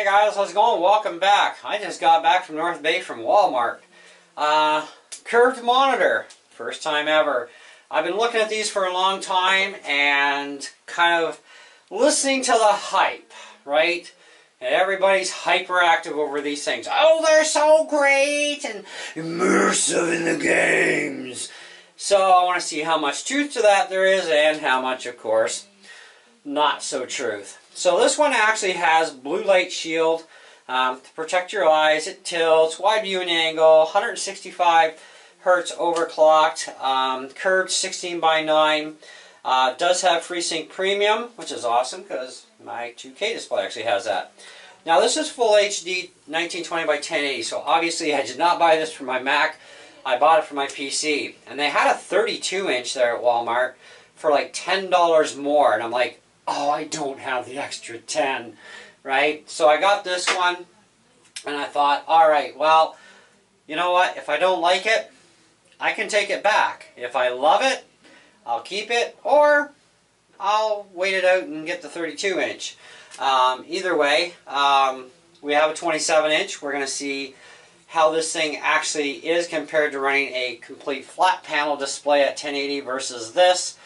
guys, how's it going? Welcome back. I just got back from North Bay from Walmart. Curved monitor, first time ever. I've been looking at these for a long time and kind of listening to the hype, right? And everybody's hyperactive over these things. Oh, they're so great and immersive in the games. So I want to see how much truth to that there is and how much, of course, not so truth. So this one actually has blue light shield to protect your eyes. It tilts, wide viewing angle, 165 hertz overclocked, curved 16 by 9. Does have FreeSync Premium, which is awesome because my 2K display actually has that. Now this is full HD 1920 by 1080, so obviously I did not buy this for my Mac. I bought it for my PC. And they had a 32-inch there at Walmart for like $10 more, and I'm like, oh, I don't have the extra 10, right? So I got this one, and I thought, all right, well, you know what? If I don't like it, I can take it back. If I love it, I'll keep it, or I'll wait it out and get the 32-inch. Either way, we have a 27-inch. We're going to see how this thing actually is compared to running a complete flat panel display at 1080 versus this.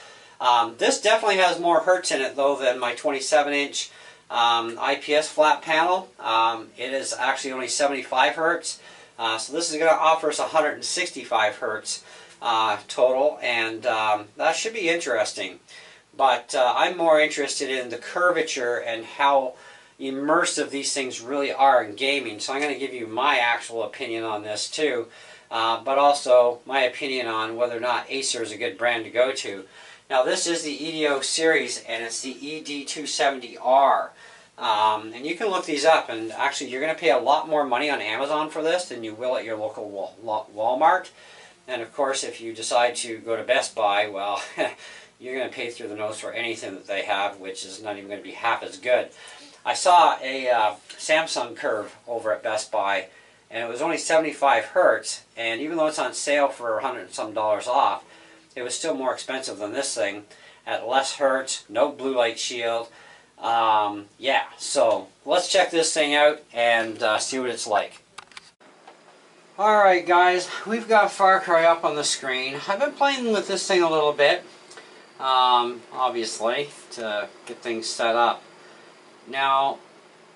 This definitely has more hertz in it though than my 27-inch IPS flat panel. It is actually only 75 hertz. So this is going to offer us 165 hertz total, and that should be interesting. But I'm more interested in the curvature and how immersive these things really are in gaming. So I'm going to give you my actual opinion on this too, but also my opinion on whether or not Acer is a good brand to go to. Now this is the EDO series, and it's the ED270R. And you can look these up, and actually you're going to pay a lot more money on Amazon for this than you will at your local Walmart. And of course, if you decide to go to Best Buy, well, you're going to pay through the nose for anything that they have, which is not even going to be half as good. I saw a Samsung Curve over at Best Buy, and it was only 75 hertz, and even though it's on sale for $100 and some off, it was still more expensive than this thing at less hertz, no blue light shield. Yeah, so let's check this thing out and see what it's like. Alright guys, we've got Far Cry up on the screen. I've been playing with this thing a little bit, obviously, to get things set up. Now,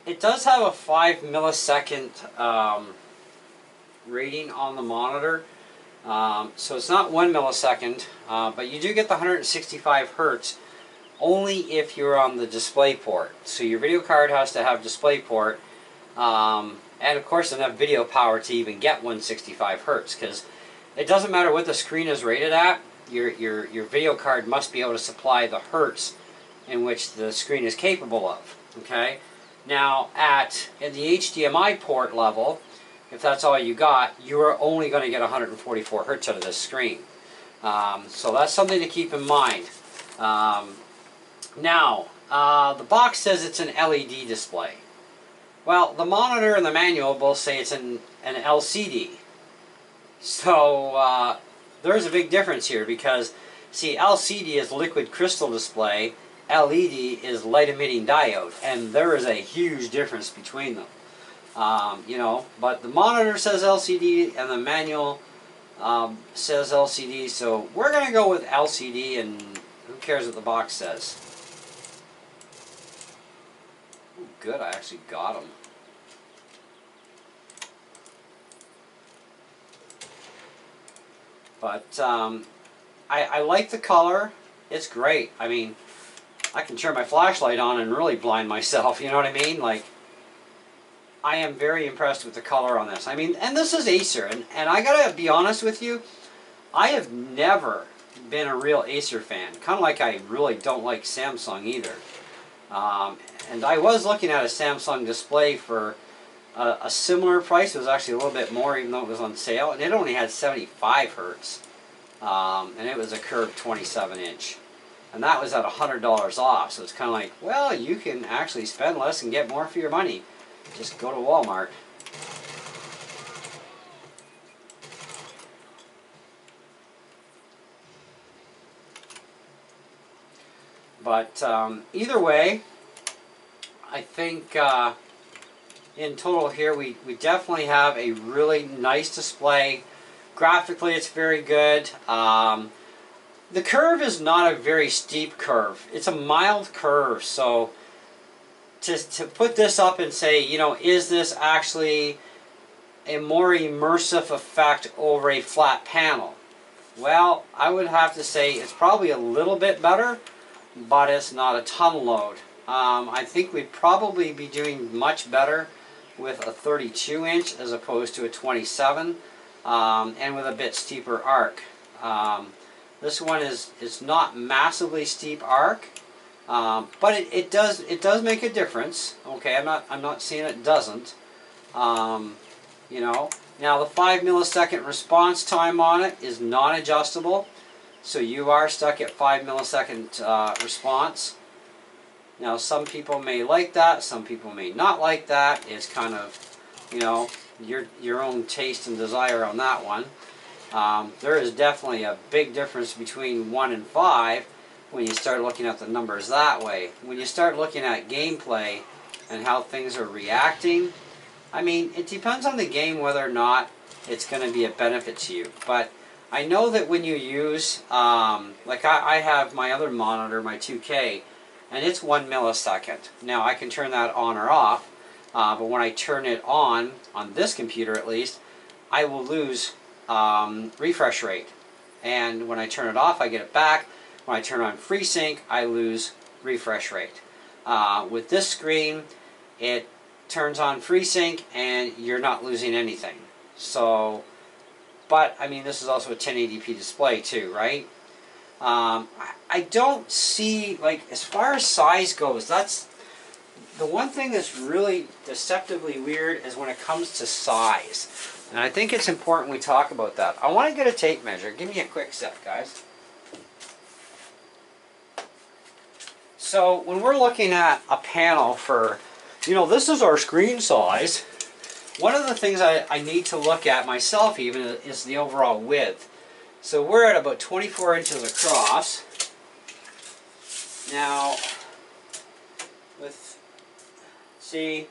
it does have a 5 millisecond rating on the monitor. So it's not 1 millisecond, but you do get the 165 hertz only if you're on the display port. So your video card has to have display port, and of course enough video power to even get 165 hertz, because it doesn't matter what the screen is rated at, your video card must be able to supply the hertz in which the screen is capable of. Okay? Now in the HDMI port level, if that's all you got, you are only going to get 144 hertz out of this screen. So that's something to keep in mind. Now, the box says it's an LED display. Well, the monitor and the manual both say it's an LCD. So there's a big difference here, because, see, LCD is liquid crystal display, LED is light emitting diode, and there is a huge difference between them. You know, but the monitor says LCD and the manual says LCD, so we're going to go with LCD, and who cares what the box says. Ooh, good, I actually got them. But I like the color. It's great. I mean, I can turn my flashlight on and really blind myself, you know what I mean? Like, I am very impressed with the color on this. I mean, and this is Acer, and I gotta be honest with you, I have never been a real Acer fan. Kind of like I really don't like Samsung either. And I was looking at a Samsung display for a similar price. It was actually a little bit more, even though it was on sale, and it only had 75 hertz. And it was a curved 27-inch. And that was at $100 off, so it's kind of like, well, you can actually spend less and get more for your money. Just go to Walmart. But either way, I think in total here, we definitely have a really nice display. Graphically, it's very good. The curve is not a very steep curve. It's a mild curve, so to put this up and say, you know, is this actually a more immersive effect over a flat panel? Well, I would have to say it's probably a little bit better, but it's not a ton load. I think we'd probably be doing much better with a 32-inch as opposed to a 27, and with a bit steeper arc. This one is not massively steep arc, but it does make a difference. Okay, I'm not saying it doesn't. You know, now the 5 millisecond response time on it is non-adjustable, so you are stuck at 5 millisecond response. Now some people may like that, some people may not like that. It's kind of, you know, your own taste and desire on that one. There is definitely a big difference between 1 and 5 when you start looking at the numbers that way. When you start looking at gameplay and how things are reacting, I mean, it depends on the game whether or not it's going to be a benefit to you. But I know that when you use, like I have my other monitor, my 2K, and it's 1 millisecond. Now I can turn that on or off, but when I turn it on this computer at least, I will lose refresh rate. And when I turn it off, I get it back. When I turn on FreeSync, I lose refresh rate. With this screen, it turns on FreeSync and you're not losing anything. So, but I mean, this is also a 1080p display too, right? I don't see, like, as far as size goes, that's the one thing that's really deceptively weird is when it comes to size. And I think it's important we talk about that. I want to get a tape measure. Give me a quick sec, guys. So when we're looking at a panel for, you know, this is our screen size. One of the things I need to look at myself even is the overall width. So we're at about 24 inches across. Now, with, see,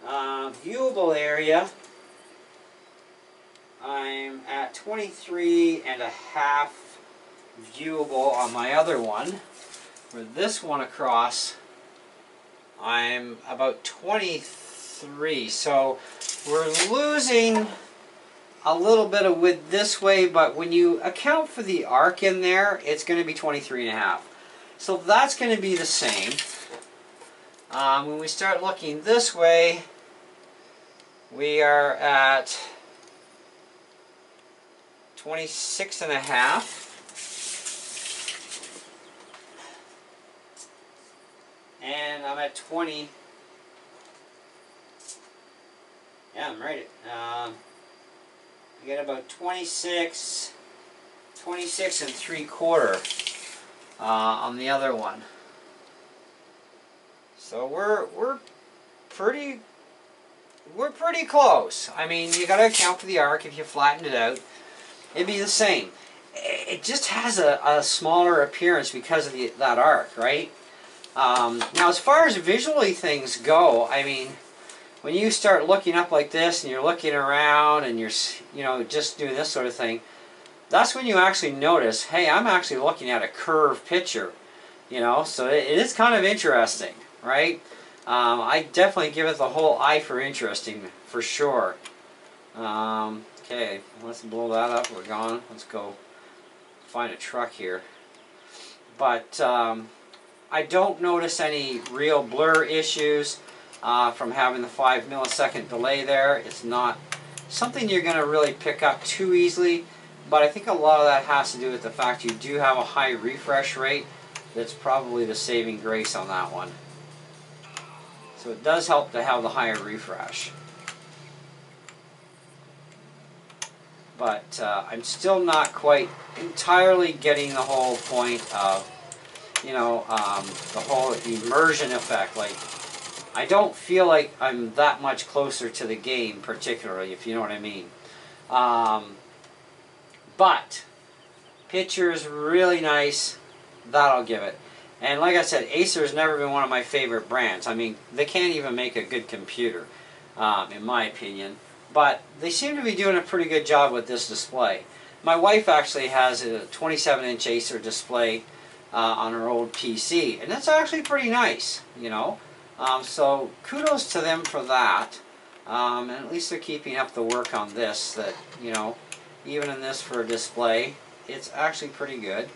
viewable area, I'm at 23 and a half viewable on my other one. For this one across, I'm about 23. So we're losing a little bit of width this way, but when you account for the arc in there, it's going to be 23 and a half. So that's going to be the same. When we start looking this way, we are at 26 and a half. And I'm at 20. Yeah, I'm right. I get about 26 and 3/4 on the other one. So we're pretty close. I mean, you got to account for the arc. If you flatten it out, it'd be the same. It just has a smaller appearance because of that arc, right? Now, as far as visually things go, I mean, when you start looking up like this and you're looking around and you're, you know, just doing this sort of thing, that's when you actually notice, hey, I'm actually looking at a curved picture, you know, so it is kind of interesting, right? I definitely give it the whole eye for interesting, for sure. Okay, let's blow that up. We're gone. Let's go find a truck here. But I don't notice any real blur issues from having the 5 millisecond delay there. It's not something you're going to really pick up too easily, but I think a lot of that has to do with the fact you do have a high refresh rate. That's probably the saving grace on that one. So it does help to have the higher refresh. But I'm still not quite entirely getting the whole point of, you know, the whole immersion effect. Like, I don't feel like I'm that much closer to the game, particularly, if you know what I mean. But picture is really nice. That'll give it. And like I said, Acer has never been one of my favorite brands. I mean, they can't even make a good computer. in my opinion. But they seem to be doing a pretty good job with this display. My wife actually has a 27-inch Acer display on her old PC, and that's actually pretty nice, you know. So kudos to them for that. And at least they're keeping up the work on this, that, you know, even in this for a display, it's actually pretty good.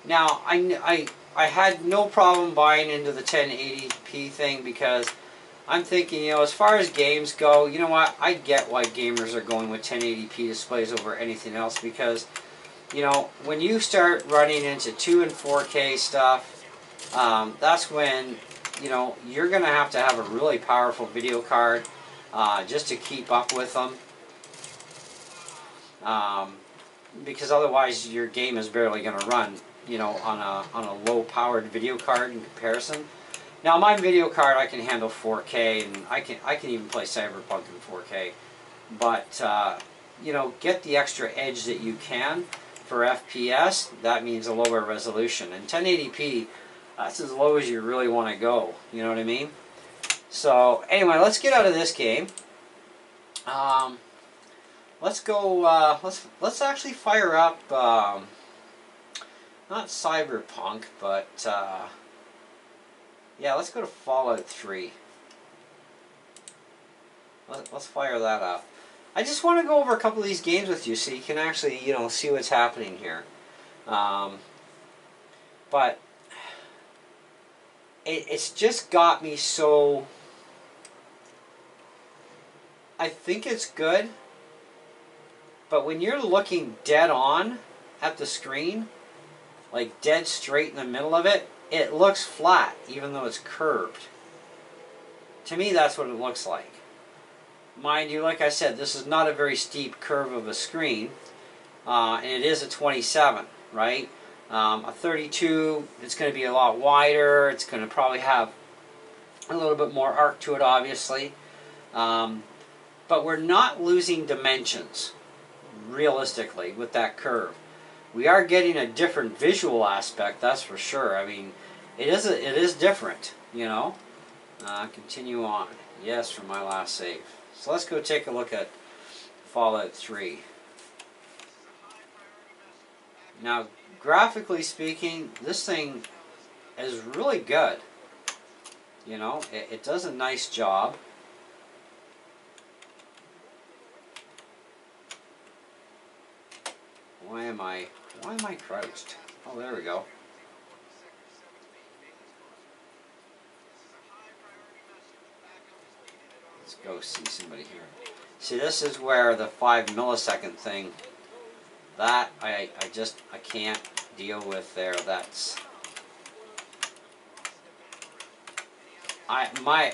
Now, I had no problem buying into the 1080p thing because I'm thinking, you know, as far as games go, you know what, I get why gamers are going with 1080p displays over anything else, because, you know, when you start running into 2 and 4K stuff, that's when, you know, you're going to have a really powerful video card just to keep up with them. Because otherwise your game is barely going to run, you know, on a low-powered video card in comparison. Now my video card, I can handle 4K, and I can even play Cyberpunk in 4K. But you know, get the extra edge that you can for FPS. That means a lower resolution, and 1080p, that's as low as you really want to go. You know what I mean? So anyway, let's get out of this game. Let's go. Let's actually fire up. Not Cyberpunk, but yeah, let's go to Fallout 3. Let's fire that up. I just want to go over a couple of these games with you so you can actually, you know, see what's happening here. But it's just got me so... I think it's good, but when you're looking dead on at the screen, like dead straight in the middle of it, it looks flat, even though it's curved. To me, that's what it looks like. Mind you, like I said, this is not a very steep curve of a screen, and it is a 27, right? A 32, it's going to be a lot wider. It's going to probably have a little bit more arc to it, obviously. But we're not losing dimensions, realistically, with that curve. We are getting a different visual aspect, that's for sure. I mean, it is different, you know. Continue on. Yes, from my last save. So let's go take a look at Fallout 3. Now, graphically speaking, this thing is really good. You know, it does a nice job. Why am I crouched? Oh, there we go. Let's go see somebody here. See, this is where the 5 millisecond thing, that I can't deal with there. That's my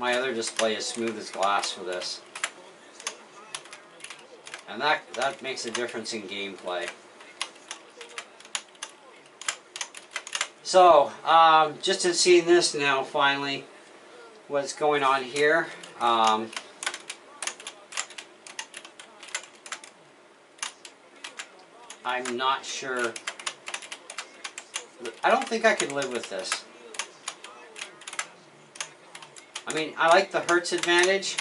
other display is smooth as glass for this. And that makes a difference in gameplay. So, just in seeing this now, finally, what's going on here. I'm not sure. I don't think I can live with this. I mean, I like the Hertz advantage.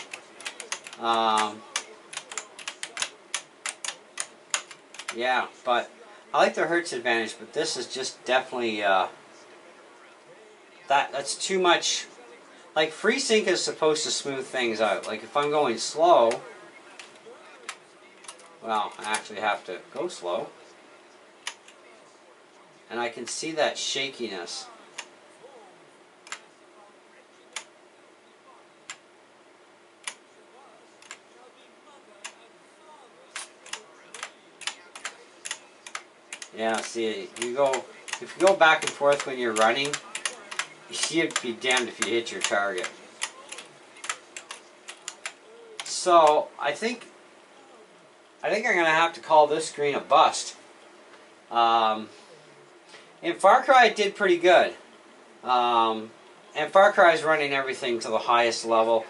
Yeah, but I like the Hertz advantage, but this is just definitely that's too much. Like, FreeSync is supposed to smooth things out. Like, if I'm going slow, well, I actually have to go slow, and I can see that shakiness. Yeah, see, if you go back and forth when you're running, you'd be damned if you hit your target. So I think I'm gonna have to call this screen a bust. In Far Cry, it did pretty good, and Far Cry is running everything to the highest level,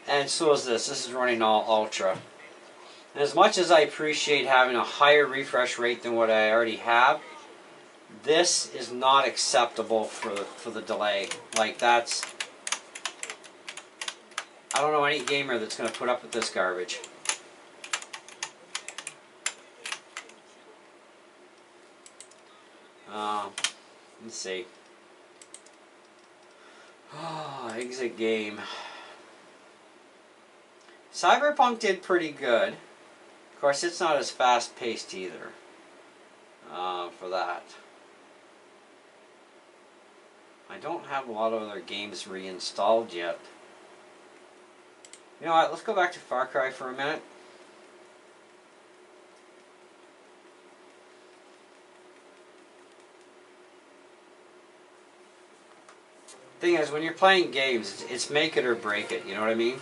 and so is this. This is running all ultra. And as much as I appreciate having a higher refresh rate than what I already have, this is not acceptable for the delay. Like, that's... I don't know any gamer that's going to put up with this garbage. Let's see. Oh, exit game. Cyberpunk did pretty good. Of course, it's not as fast-paced either. For that. I don't have a lot of other games reinstalled yet. You know what, let's go back to Far Cry for a minute. Thing is, when you're playing games, it's make it or break it, you know what I mean?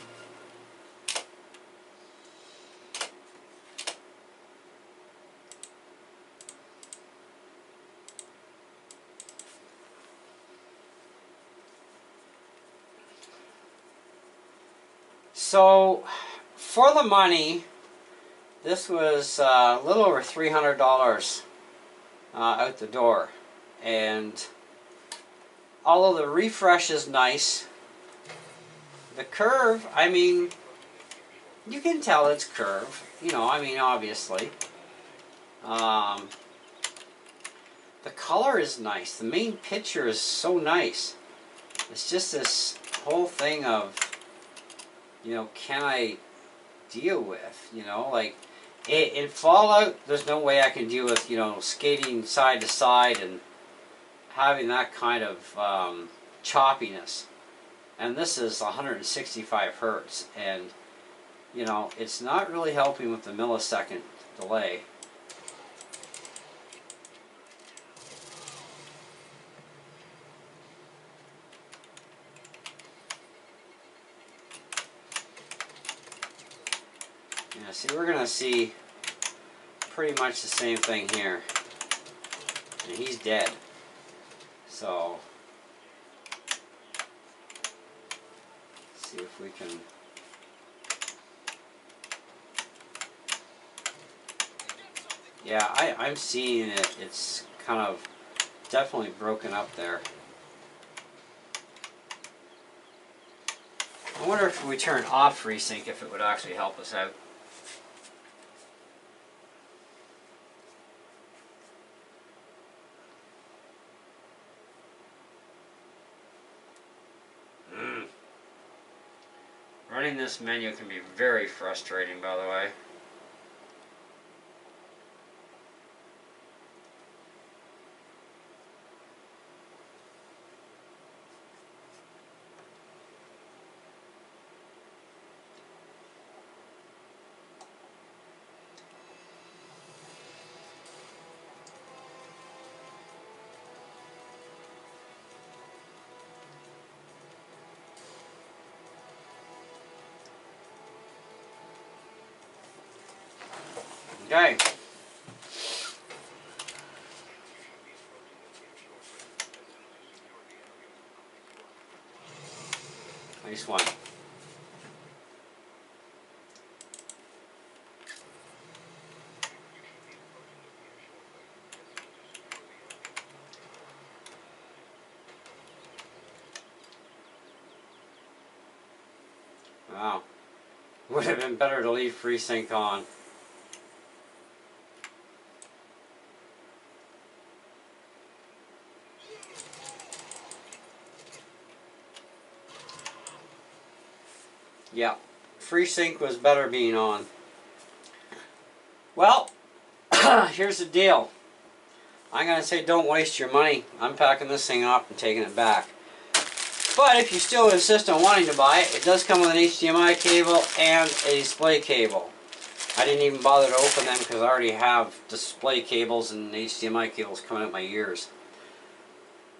So, for the money, this was a little over $300 out the door. And although the refresh is nice, the curve, I mean, you can tell it's curved. You know, I mean, obviously. The color is nice. The main picture is so nice. It's just this whole thing of, you know, can I deal with, you know, like, in Fallout, there's no way I can deal with, you know, skating side to side and having that kind of choppiness. And this is 165 hertz, and, you know, it's not really helping with the millisecond delay. Yeah, see, we're going to see pretty much the same thing here. And he's dead. So, let's see if we can... Yeah, I'm seeing it. It's kind of definitely broken up there. I wonder if we turn off FreeSync, if it would actually help us out. Running this menu can be very frustrating, by the way. Okay. Nice one. Wow. Would have been better to leave FreeSync on. Yeah, FreeSync was better being on. Well, here's the deal. I'm going to say don't waste your money. I'm packing this thing up and taking it back. But if you still insist on wanting to buy it, it does come with an HDMI cable and a display cable. I didn't even bother to open them because I already have display cables and HDMI cables coming out my ears.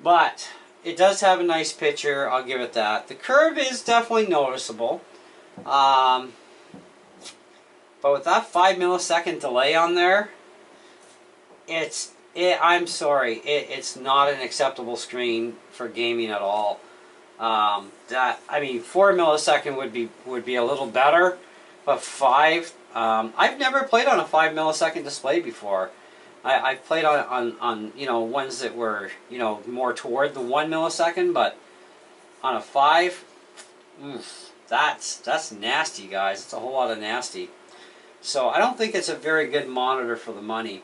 But it does have a nice picture, I'll give it that. The curve is definitely noticeable. But with that 5 millisecond delay on there, I'm sorry, it's not an acceptable screen for gaming at all. I mean, 4 millisecond would be a little better, but 5. I've never played on a 5 millisecond display before. I've played on you know, ones that were, you know, more toward the 1 millisecond, but on a 5, That's nasty, guys. It's a whole lot of nasty. So I don't think it's a very good monitor for the money.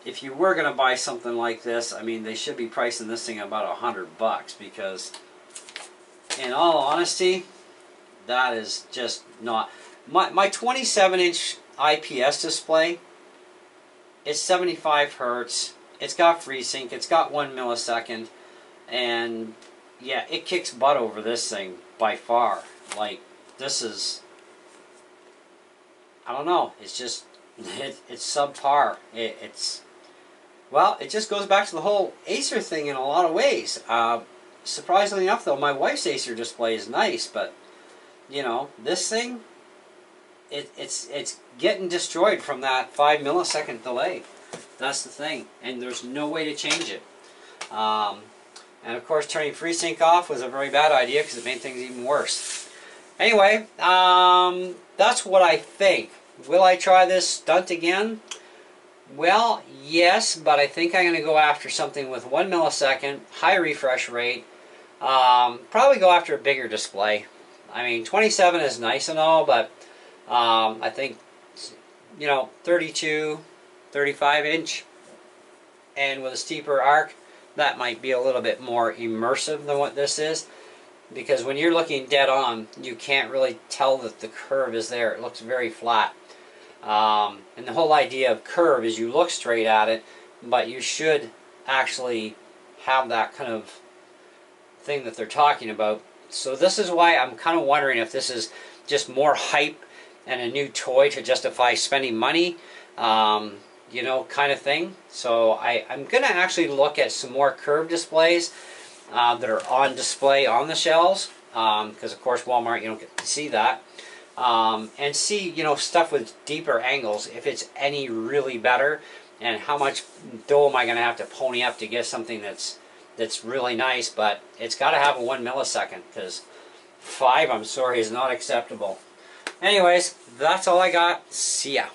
If you were going to buy something like this, I mean, they should be pricing this thing about $100 because, in all honesty, that is just not... My 27-inch IPS display is 75 Hertz. It's got FreeSync. It's got 1 millisecond. And, yeah, it kicks butt over this thing by far. Like, this is... I don't know. It's just... it's subpar. It's... Well, it just goes back to the whole Acer thing in a lot of ways. Surprisingly enough, though, my wife's Acer display is nice, but, you know, this thing, it's getting destroyed from that 5 millisecond delay. That's the thing, and there's no way to change it. And of course, turning FreeSync off was a very bad idea because it made things even worse. Anyway, that's what I think. Will I try this stunt again? Well, yes, but I think I'm going to go after something with 1 millisecond, high refresh rate. Probably go after a bigger display. I mean, 27 is nice and all, but I think, you know, 32, 35 inch, and with a steeper arc, that might be a little bit more immersive than what this is. Because when you're looking dead on, you can't really tell that the curve is there. It looks very flat. And the whole idea of curve is you look straight at it, but you should actually have that kind of thing that they're talking about. So this is why I'm kind of wondering if this is just more hype and a new toy to justify spending money, you know, kind of thing. So I'm going to actually look at some more curved displays that are on display on the shelves, because of course Walmart, you don't get to see that. And see, you know, stuff with deeper angles, if it's any really better, and how much dough am I going to have to pony up to get something that's really nice, but it's got to have a 1 millisecond, because 5, I'm sorry, is not acceptable. Anyways, that's all I got. See ya.